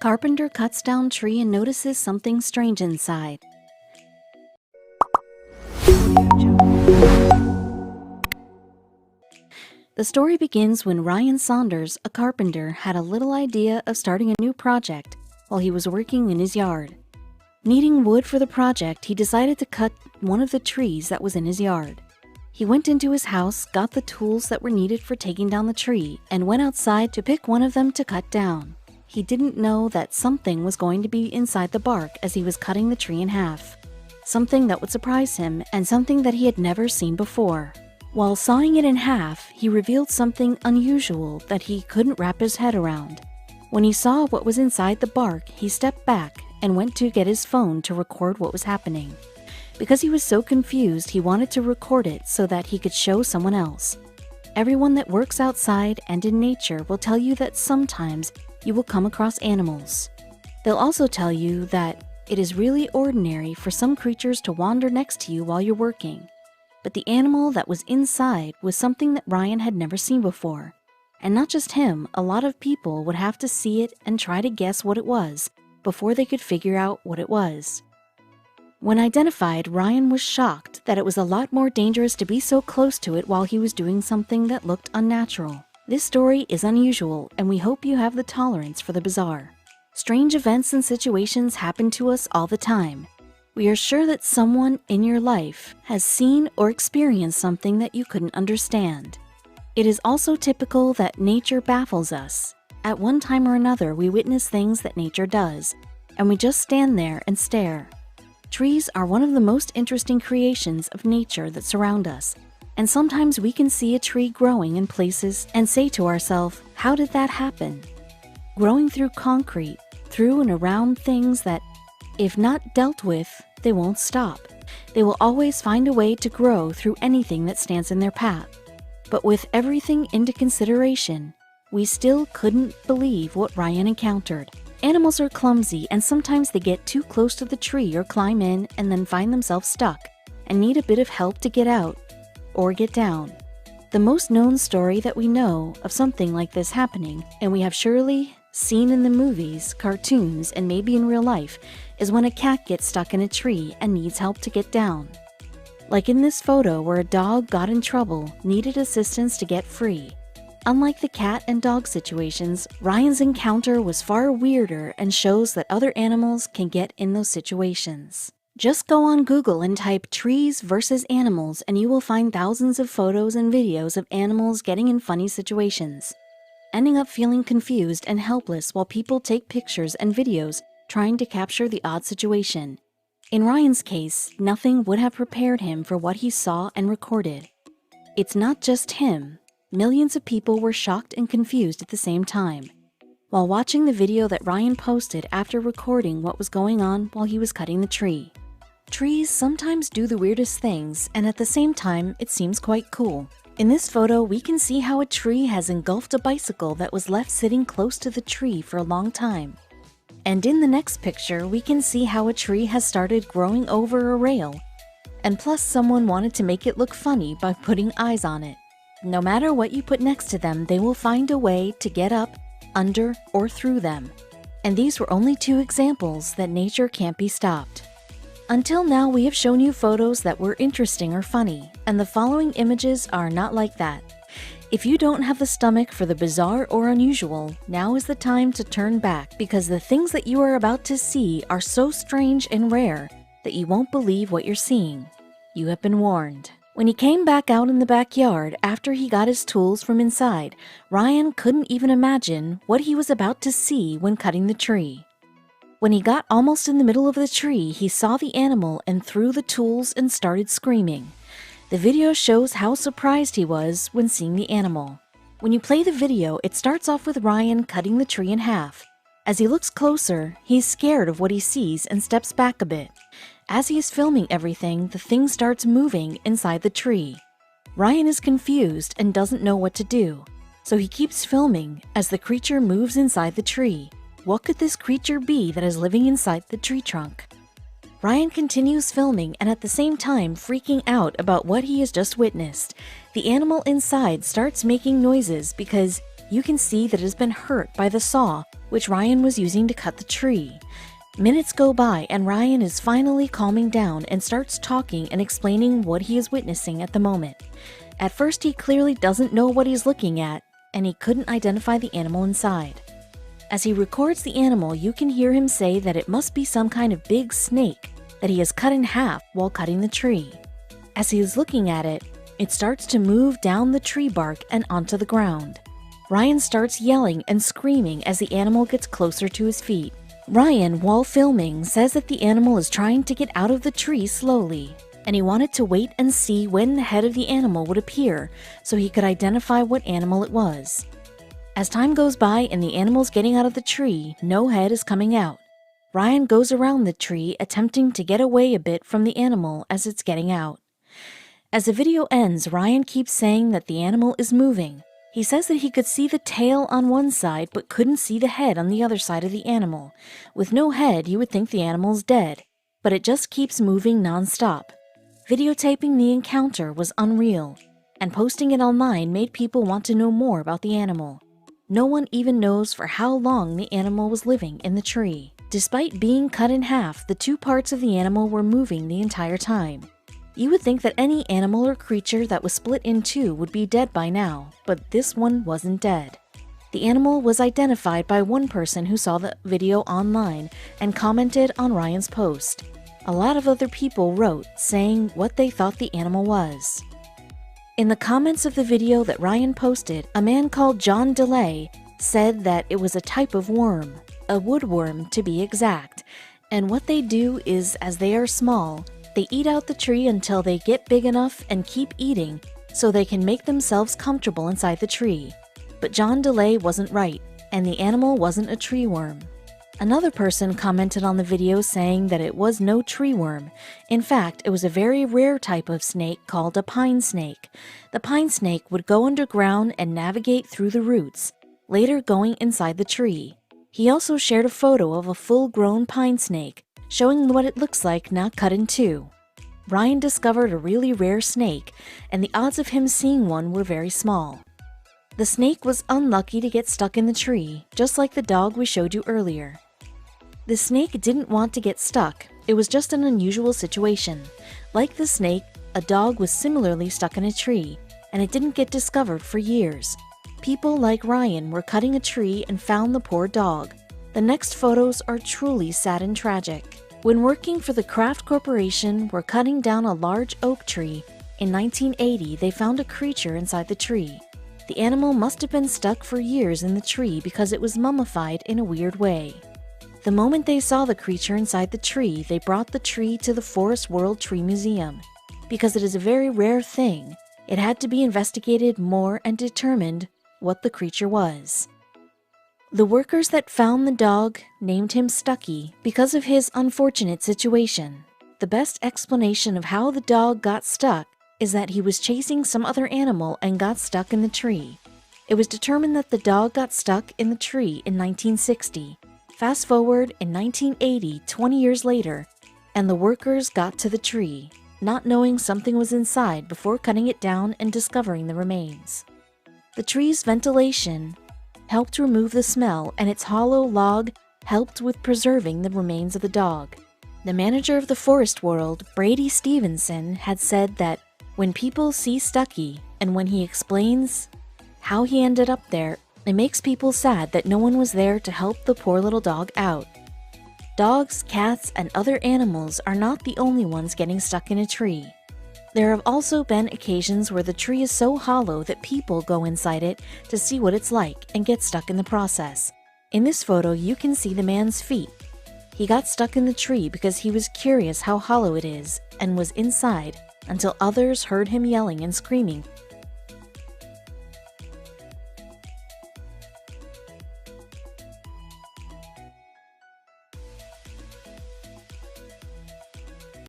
Carpenter cuts down tree and notices something strange inside. The story begins when Ryan Saunders, a carpenter, had a little idea of starting a new project while he was working in his yard. Needing wood for the project, he decided to cut one of the trees that was in his yard. He went into his house, got the tools that were needed for taking down the tree, and went outside to pick one of them to cut down. He didn't know that something was going to be inside the bark as he was cutting the tree in half. Something that would surprise him and something that he had never seen before. While sawing it in half, he revealed something unusual that he couldn't wrap his head around. When he saw what was inside the bark, he stepped back and went to get his phone to record what was happening. Because he was so confused, he wanted to record it so that he could show someone else. Everyone that works outside and in nature will tell you that sometimes you will come across animals. They'll also tell you that it is really ordinary for some creatures to wander next to you while you're working. But the animal that was inside was something that Ryan had never seen before. And not just him, a lot of people would have to see it and try to guess what it was before they could figure out what it was. When identified, Ryan was shocked that it was a lot more dangerous to be so close to it while he was doing something that looked unnatural. This story is unusual, and we hope you have the tolerance for the bizarre. Strange events and situations happen to us all the time. We are sure that someone in your life has seen or experienced something that you couldn't understand. It is also typical that nature baffles us. At one time or another, we witness things that nature does, and we just stand there and stare. Trees are one of the most interesting creations of nature that surround us, and sometimes we can see a tree growing in places and say to ourselves, how did that happen? Growing through concrete, through and around things that, if not dealt with, they won't stop. They will always find a way to grow through anything that stands in their path. But with everything into consideration, we still couldn't believe what Ryan encountered. Animals are clumsy, and sometimes they get too close to the tree or climb in and then find themselves stuck and need a bit of help to get out or get down. The most known story that we know of something like this happening, and we have surely seen in the movies, cartoons, and maybe in real life, is when a cat gets stuck in a tree and needs help to get down. Like in this photo where a dog got in trouble, needed assistance to get free. Unlike the cat and dog situations, Ryan's encounter was far weirder and shows that other animals can get in those situations. Just go on Google and type trees versus animals and you will find thousands of photos and videos of animals getting in funny situations, ending up feeling confused and helpless while people take pictures and videos trying to capture the odd situation. In Ryan's case, nothing would have prepared him for what he saw and recorded. It's not just him. Millions of people were shocked and confused at the same time while watching the video that Ryan posted after recording what was going on while he was cutting the tree. Trees sometimes do the weirdest things, and at the same time, it seems quite cool. In this photo, we can see how a tree has engulfed a bicycle that was left sitting close to the tree for a long time. And in the next picture, we can see how a tree has started growing over a rail. And plus, someone wanted to make it look funny by putting eyes on it. No matter what you put next to them, they will find a way to get up, under, or through them. And these were only two examples that nature can't be stopped. Until now, we have shown you photos that were interesting or funny, and the following images are not like that. If you don't have the stomach for the bizarre or unusual, now is the time to turn back because the things that you are about to see are so strange and rare that you won't believe what you're seeing. You have been warned. When he came back out in the backyard after he got his tools from inside, Ryan couldn't even imagine what he was about to see when cutting the tree. When he got almost in the middle of the tree, he saw the animal and threw the tools and started screaming. The video shows how surprised he was when seeing the animal. When you play the video, it starts off with Ryan cutting the tree in half. As he looks closer, he's scared of what he sees and steps back a bit. As he is filming everything, the thing starts moving inside the tree. Ryan is confused and doesn't know what to do, so he keeps filming as the creature moves inside the tree. What could this creature be that is living inside the tree trunk? Ryan continues filming and at the same time freaking out about what he has just witnessed. The animal inside starts making noises because You can see that it has been hurt by the saw, which Ryan was using to cut the tree. Minutes go by and Ryan is finally calming down and starts talking and explaining what he is witnessing at the moment. At first, he clearly doesn't know what he's looking at, and he couldn't identify the animal inside. As he records the animal, you can hear him say that it must be some kind of big snake that he has cut in half while cutting the tree. As he is looking at it, it starts to move down the tree bark and onto the ground. Ryan starts yelling and screaming as the animal gets closer to his feet. Ryan, while filming, says that the animal is trying to get out of the tree slowly, and he wanted to wait and see when the head of the animal would appear so he could identify what animal it was. As time goes by and the animal's getting out of the tree, no head is coming out. Ryan goes around the tree attempting to get away a bit from the animal as it's getting out. As the video ends, Ryan keeps saying that the animal is moving. He says that he could see the tail on one side but couldn't see the head on the other side of the animal. With no head, you would think the animal's dead, but it just keeps moving non-stop. Videotaping the encounter was unreal, and posting it online made people want to know more about the animal. No one even knows for how long the animal was living in the tree. Despite being cut in half, the two parts of the animal were moving the entire time. You would think that any animal or creature that was split in two would be dead by now, but this one wasn't dead. The animal was identified by one person who saw the video online and commented on Ryan's post. A lot of other people wrote, saying what they thought the animal was. In the comments of the video that Ryan posted, a man called John DeLay said that it was a type of worm, a woodworm to be exact, and what they do is, as they are small, they eat out the tree until they get big enough and keep eating so they can make themselves comfortable inside the tree. But John DeLay wasn't right, and the animal wasn't a tree worm. Another person commented on the video saying that it was no tree worm. In fact, it was a very rare type of snake called a pine snake. The pine snake would go underground and navigate through the roots, later going inside the tree. He also shared a photo of a full-grown pine snake, showing what it looks like not cut in two. Ryan discovered a really rare snake, and the odds of him seeing one were very small. The snake was unlucky to get stuck in the tree, just like the dog we showed you earlier. The snake didn't want to get stuck, it was just an unusual situation. Like the snake, a dog was similarly stuck in a tree, and it didn't get discovered for years. People like Ryan were cutting a tree and found the poor dog. The next photos are truly sad and tragic. When working for the Kraft Corporation, were cutting down a large oak tree. In 1980, they found a creature inside the tree. The animal must have been stuck for years in the tree because it was mummified in a weird way. The moment they saw the creature inside the tree, they brought the tree to the Forest World Tree Museum. Because it is a very rare thing, it had to be investigated more and determined what the creature was. The workers that found the dog named him Stucky because of his unfortunate situation. The best explanation of how the dog got stuck is that he was chasing some other animal and got stuck in the tree. It was determined that the dog got stuck in the tree in 1960. Fast forward in 1980, 20 years later, and the workers got to the tree, not knowing something was inside before cutting it down and discovering the remains. The tree's ventilation helped remove the smell, and its hollow log helped with preserving the remains of the dog. The manager of the Forest World, Brady Stevenson, had said that when people see Stucky and when he explains how he ended up there, it makes people sad that no one was there to help the poor little dog out. Dogs, cats, and other animals are not the only ones getting stuck in a tree. There have also been occasions where the tree is so hollow that people go inside it to see what it's like and get stuck in the process. In this photo, you can see the man's feet. He got stuck in the tree because he was curious how hollow it is and was inside until others heard him yelling and screaming